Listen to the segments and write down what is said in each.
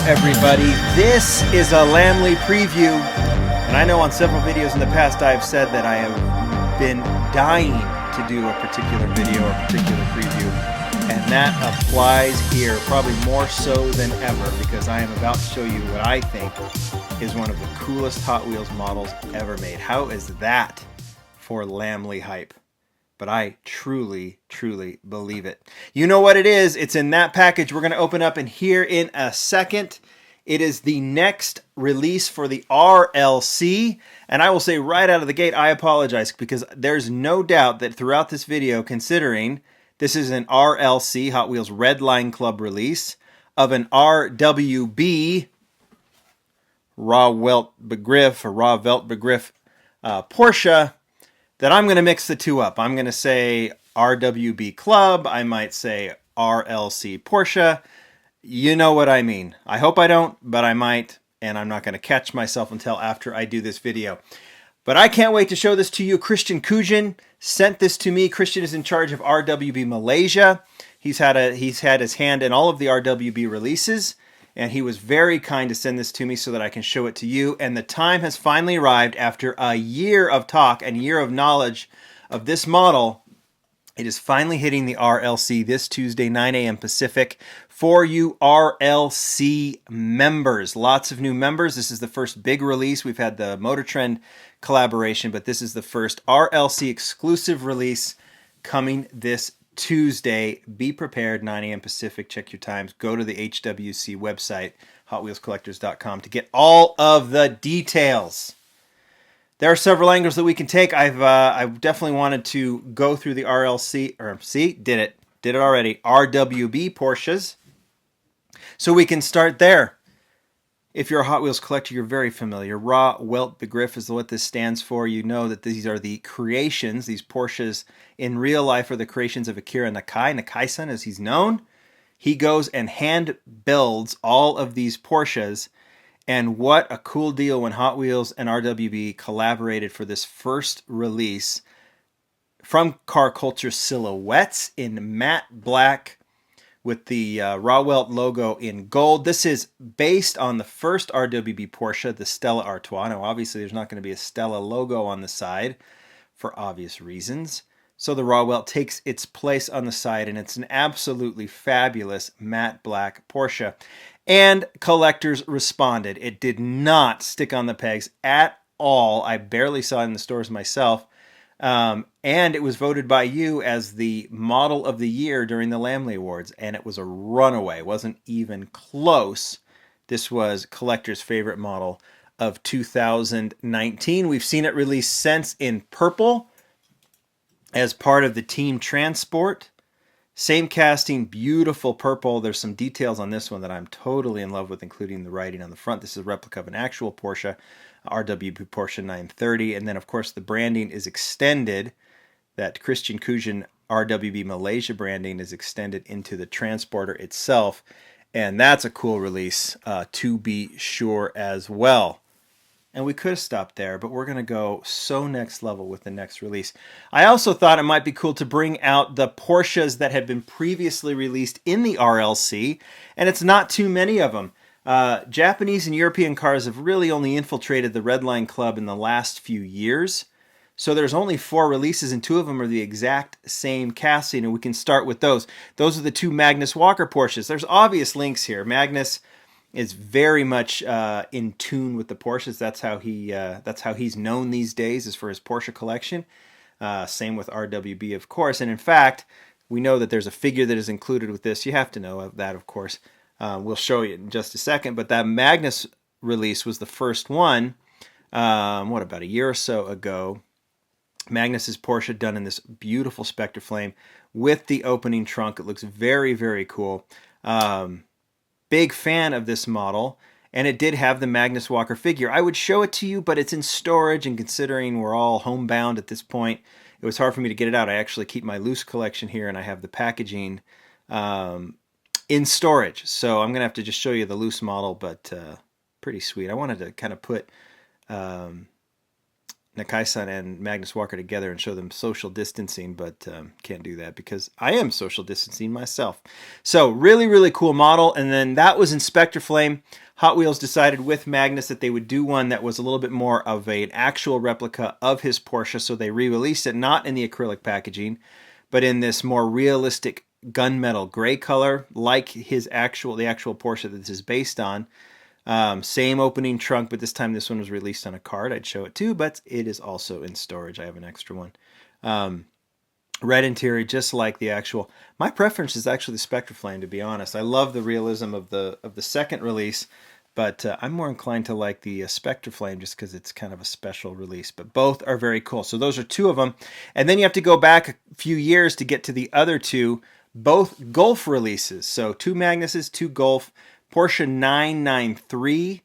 everybody. This is a Lamley preview, and I know on several videos in the past I've said that I have been dying to do a particular video or particular preview, and that applies here probably more so than ever because I am about to show you what I think is one of the coolest Hot Wheels models ever made. How is that for Lamley hype? But I truly, truly believe it. You know what it is. It's in that package we're going to open up in here in a second. It is the next release for the RLC. And I will say right out of the gate, I apologize because there's no doubt that throughout this video, considering this is an RLC, Hot Wheels Red Line Club release, of an RWB, Raw Welt Begriff, or Raw Welt Begriff Porsche, that I'm going to mix the two up. I'm going to say RWB Club. I might say RLC Porsche. You know what I mean. I hope I don't, but I might, and I'm not going to catch myself until after I do this video. But I can't wait to show this to you. Christian Kujan sent this to me. Christian is in charge of RWB Malaysia. He's had his hand in all of the RWB releases, and he was very kind to send this to me so that I can show it to you. And the time has finally arrived after a year of talk and a year of knowledge of this model. It is finally hitting the RLC this Tuesday, 9 a.m. Pacific, for you RLC members. Lots of new members. This is the first big release. We've had the Motor Trend collaboration, but this is the first RLC exclusive release coming this Tuesday. Be prepared, 9 a.m. Pacific. Check your times. Go to the HWC website, HotWheelsCollectors.com, to get all of the details. There are several angles that we can take. I've definitely wanted to go through the RLC, or see, did it already, RWB Porsches. So we can start there. If you're a Hot Wheels collector, you're very familiar. Raw Welt Begriff is what this stands for. You know that these are the creations. These Porsches in real life are the creations of Akira Nakai, Nakai-san as he's known. He goes and hand builds all of these Porsches. And what a cool deal when Hot Wheels and RWB collaborated for this first release from Car Culture silhouettes in matte black with the Raw Welt logo in gold. This is based on the first RWB Porsche, the Stella Artois. Now, obviously, there's not going to be a Stella logo on the side for obvious reasons. So the Raw Welt takes its place on the side, and it's an absolutely fabulous matte black Porsche. And collectors responded. It did not stick on the pegs at all. I barely saw it in the stores myself. And it was voted by you as the model of the year during the Lamley Awards. And it was a runaway. It wasn't even close. This was collector's favorite model of 2019. We've seen it released since in purple as part of the Team Transport. Same casting, beautiful purple. There's some details on this one that I'm totally in love with, including the writing on the front. This is a replica of an actual Porsche, RWB Porsche 930. And then, of course, the branding is extended. That Christian Kujan RWB Malaysia branding is extended into the transporter itself. And that's a cool release to be sure as well. And we could have stopped there, but we're going to go so next level with the next release. I also thought it might be cool to bring out the Porsches that had been previously released in the RLC, and it's not too many of them. Japanese and European cars have really only infiltrated the Red Line Club in the last few years. So there's only 4 releases, and 2 of them are the exact same casting, and we can start with those. Those are the 2 Magnus Walker Porsches. There's obvious links here. Magnus is very much in tune with the Porsches. That's how he's known these days, is for his Porsche collection. Same with RWB, of course. And in fact, we know that there's a figure that is included with this. You have to know of that, of course. We'll show you in just a second. But that Magnus release was the first one, about a year or so ago. Magnus's Porsche done in this beautiful Specter Flame with the opening trunk. It looks very, very cool. Big fan of this model, and it did have the Magnus Walker figure. I would show it to you, but it's in storage, and considering we're all homebound at this point, it was hard for me to get it out. I actually keep my loose collection here, and I have the packaging in storage. So I'm going to have to just show you the loose model, but pretty sweet. I wanted to kind of put... now Nakai-san and Magnus Walker together and show them social distancing, but can't do that because I am social distancing myself. So really, really cool model. And then that was in Specter Flame. Hot Wheels decided with Magnus that they would do one that was a little bit more of an actual replica of his Porsche. So they re-released it, not in the acrylic packaging, but in this more realistic gunmetal gray color, like the actual Porsche that this is based on. Same opening trunk, but this time this one was released on a card. I'd show it too, but it is also in storage. I have an extra one. Red interior, just like the actual. My preference is actually the Spector Flame, to be honest. I love the realism of the second release, but I'm more inclined to like the Spector Flame just because it's kind of a special release. But both are very cool. So those are two of them. And then you have to go back a few years to get to the other two, both Golf releases. So two Magnuses, two Golf. Porsche 993.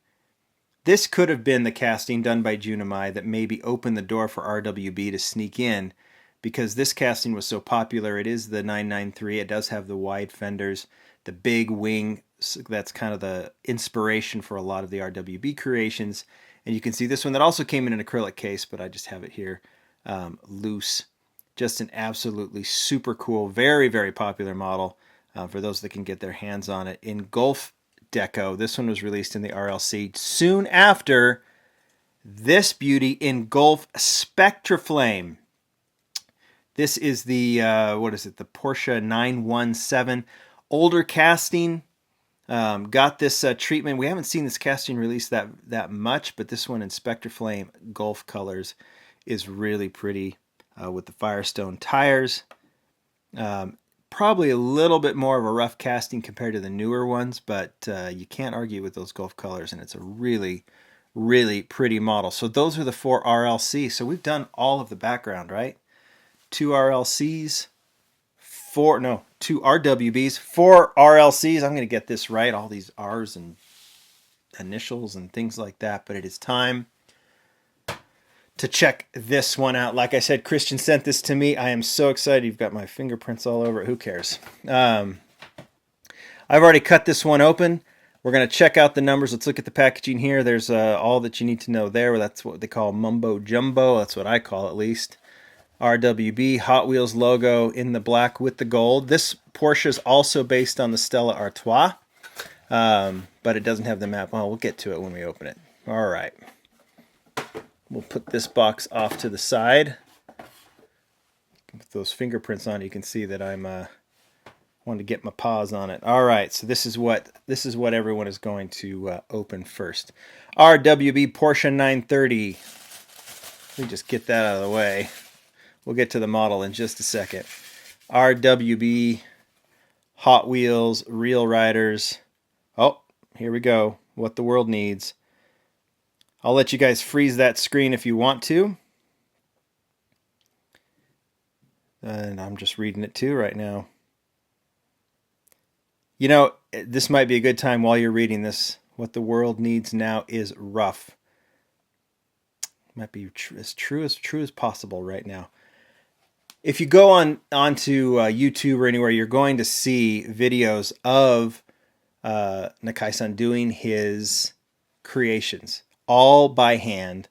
This could have been the casting done by Junimai that maybe opened the door for RWB to sneak in, because this casting was so popular. It is the 993. It does have the wide fenders, the big wing. That's kind of the inspiration for a lot of the RWB creations. And you can see this one that also came in an acrylic case, but I just have it here loose. Just an absolutely super cool, very, very popular model for those that can get their hands on it. In Golf Deco, this one was released in the RLC soon after this beauty in Golf Spector Flame. This is the, the Porsche 917. Older casting. Got this treatment. We haven't seen this casting released that much, but this one in Spector Flame Golf colors is really pretty with the Firestone tires. Probably a little bit more of a rough casting compared to the newer ones, but you can't argue with those Golf colors, and it's a really, really pretty model. So those are the 4 RLC. So we've done all of the background, right? 2 RLCs, 2 RWBs, 4 RLCs. I'm going to get this right, all these R's and initials and things like that, but it is time to check this one out. Like I said, Christian sent this to me. I am so excited. You've got my fingerprints all over it. Who cares? I've already cut this one open. We're going to check out the numbers. Let's look at the packaging here. There's all that you need to know there. That's what they call mumbo jumbo. That's what I call at least. RWB Hot Wheels logo in the black with the gold. This Porsche is also based on the Stella Artois, but it doesn't have the map. Well, we'll get to it when we open it. All right. We'll put this box off to the side. With those fingerprints on, you can see that I'm wanting to get my paws on it. All right, so this is what everyone is going to open first. RWB Porsche 930. Let me just get that out of the way. We'll get to the model in just a second. RWB Hot Wheels Real Riders. Oh, here we go. What the world needs. I'll let you guys freeze that screen if you want to. And I'm just reading it too right now. You know, this might be a good time while you're reading this. What the world needs now is rough. Might be as true as possible right now. If you go onto YouTube or anywhere, you're going to see videos of Nakai-san doing his creations, all by hand.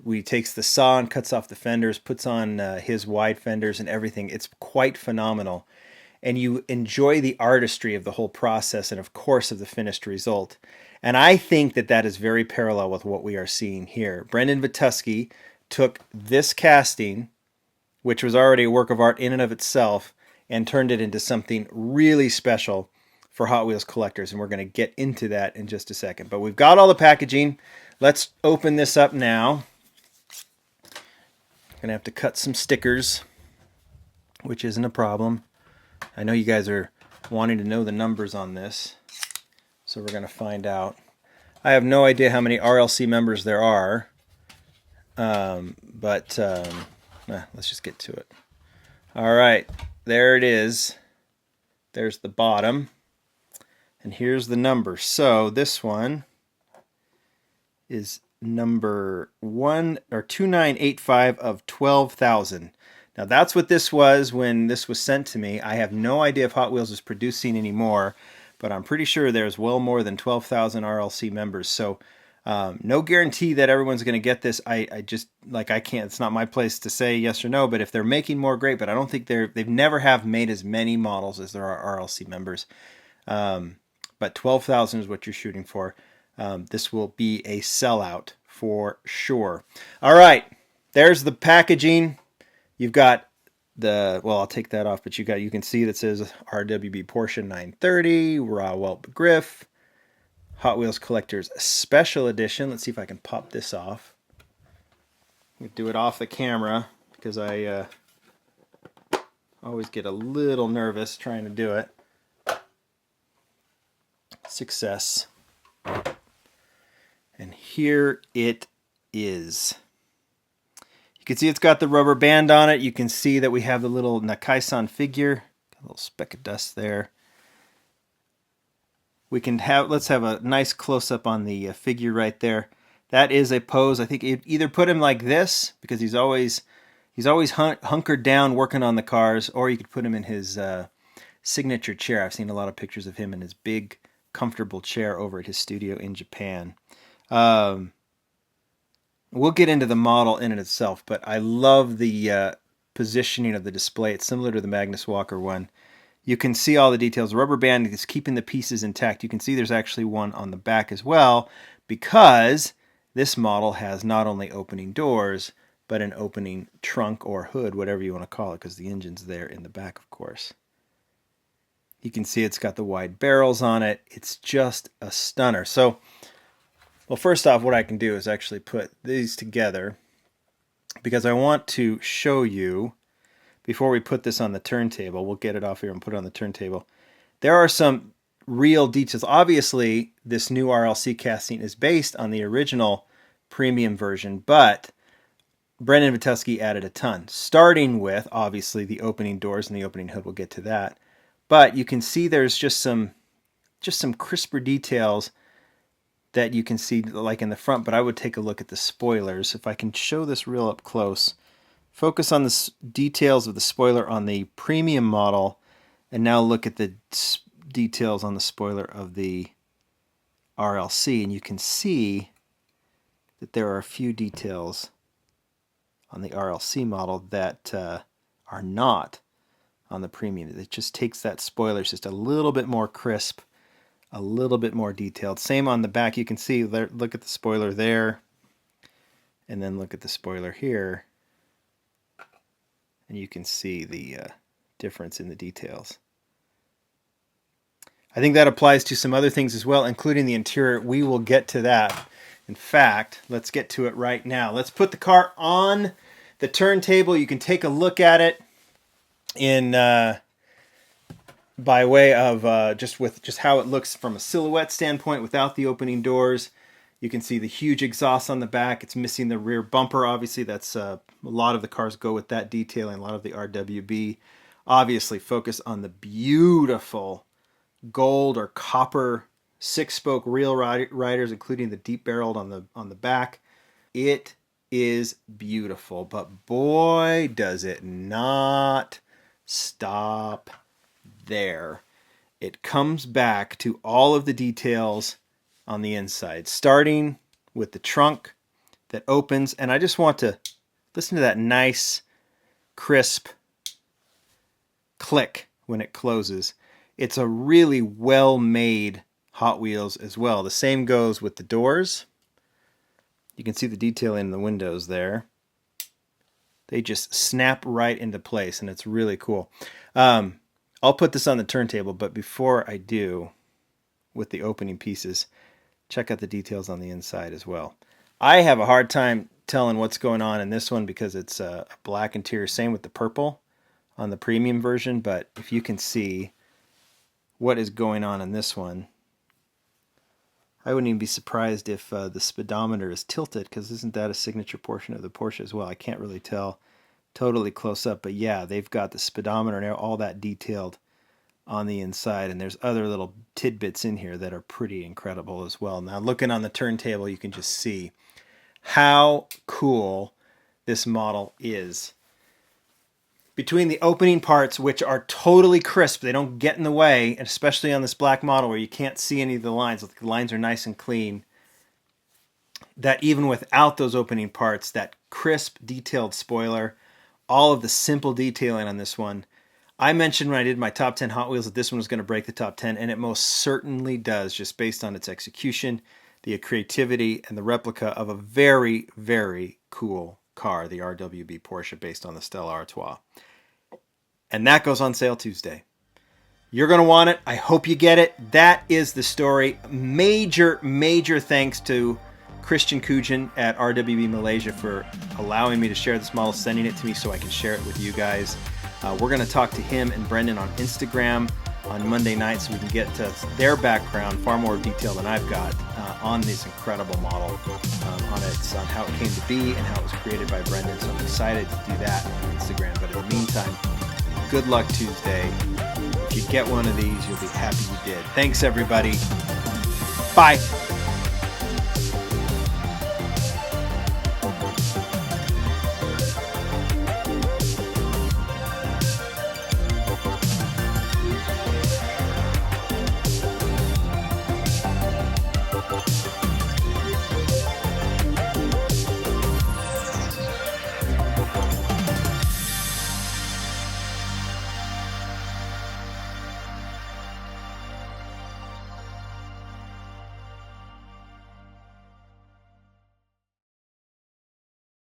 He takes the saw and cuts off the fenders, puts on his wide fenders and everything. It's quite phenomenal. And you enjoy the artistry of the whole process and, of course, of the finished result. And I think that is very parallel with what we are seeing here. Brendan Vituski took this casting, which was already a work of art in and of itself, and turned it into something really special for Hot Wheels collectors. And we're going to get into that in just a second. But we've got all the packaging. Let's open this up now. Going to have to cut some stickers, which isn't a problem. I know you guys are wanting to know the numbers on this, so we're going to find out. I have no idea how many RLC members there are, but let's just get to it. All right, there it is. There's the bottom, and here's the number. So this one is number 2985 of 12,000. Now that's what this was when this was sent to me. I have no idea if Hot Wheels is producing anymore, but I'm pretty sure there's well more than 12,000 RLC members. So No guarantee that everyone's going to get this. I just, like, I can't, it's not my place to say yes or no, but if they're making more, great, but I don't think they've never have made as many models as there are RLC members. But 12,000 is what you're shooting for. This will be a sellout for sure. All right, there's the packaging. You've got well, I'll take that off, but you can see that says RWB Porsche 930, raw welt griff, Hot Wheels Collector's Special Edition. Let's see if I can pop this off. I'm gonna do it off the camera because I always get a little nervous trying to do it. Success. And here it is. You can see it's got the rubber band on it. You can see that we have the little Nakai-san figure. Got a little speck of dust there. Let's have a nice close-up on the figure right there. That is a pose. I think you'd either put him like this, because he's always hunkered down working on the cars, or you could put him in his signature chair. I've seen a lot of pictures of him in his big, comfortable chair over at his studio in Japan. We'll get into the model in itself, but I love the positioning of the display. It's similar to the Magnus Walker one. You can see all the details. The rubber band is keeping the pieces intact. You can see there's actually one on the back as well, because this model has not only opening doors, but an opening trunk or hood, whatever you want to call it, because the engine's there in the back, of course. You can see it's got the wide barrels on it. It's just a stunner. So, well, first off, what I can do is actually put these together, because I want to show you, before we put this on the turntable, we'll get it off here and put it on the turntable. There are some real details. Obviously, this new RLC casting is based on the original premium version, but Brendan Vitowski added a ton, starting with, obviously, the opening doors and the opening hood. We'll get to that. But you can see there's just some crisper details that you can see, like in the front, but I would take a look at the spoilers. If I can show this real up close, focus on the details of the spoiler on the premium model, and now look at the details on the spoiler of the RLC, and you can see that there are a few details on the RLC model that are not on the premium. It just takes that spoiler just a little bit more crisp, a little bit more detailed. Same on the back. You can see there, look at the spoiler there, and then look at the spoiler here, and you can see the difference in the details. I think that applies to some other things as well, including the interior. We will get to that. In fact, let's get to it right now. Let's put the car on the turntable. You can take a look at it in by way of just how it looks from a silhouette standpoint without the opening doors. You can see the huge exhaust on the back. It's missing the rear bumper. Obviously, that's a lot of the cars go with that detailing. A lot of the RWB obviously focus on the beautiful gold or copper six-spoke reel riders, including the deep barreled on the back. It is beautiful, but boy, does it not stop there. It comes back to all of the details on the inside, starting with the trunk that opens, and I just want to listen to that nice, crisp click when it closes. It's a really well-made Hot Wheels as well. The same goes with the doors. You can see the detailing in the windows there. They just snap right into place, and it's really cool. I'll put this on the turntable, but before I do, with the opening pieces, check out the details on the inside as well. I have a hard time telling what's going on in this one because it's a black interior. Same with the purple on the premium version, but if you can see what is going on in this one, I wouldn't even be surprised if the speedometer is tilted, because isn't that a signature portion of the Porsche as well? I can't really tell totally close up, but yeah, they've got the speedometer and all that detailed on the inside, and there's other little tidbits in here that are pretty incredible as well. Now, looking on the turntable, you can just see how cool this model is. Between the opening parts, which are totally crisp, they don't get in the way, and especially on this black model where you can't see any of the lines. The lines are nice and clean. that even without those opening parts, that crisp, detailed spoiler, all of the simple detailing on this one. I mentioned when I did my top 10 Hot Wheels that this one was going to break the top 10, and it most certainly does, just based on its execution, the creativity, and the replica of a very, very cool car, the RWB Porsche, based on the Stella Artois. And that goes on sale Tuesday. You're going to want it. I hope you get it. That is the story. Major, major thanks to Christian Kujan at RWB Malaysia for allowing me to share this model, sending it to me so I can share it with you guys. We're going to talk to him and Brendan on Instagram on Monday night so we can get to their background, far more detail than I've got, on this incredible model, on how it came to be and how it was created by Brendan. So I'm excited to do that on Instagram. But in the meantime, good luck Tuesday. If you get one of these, you'll be happy you did. Thanks, everybody. Bye.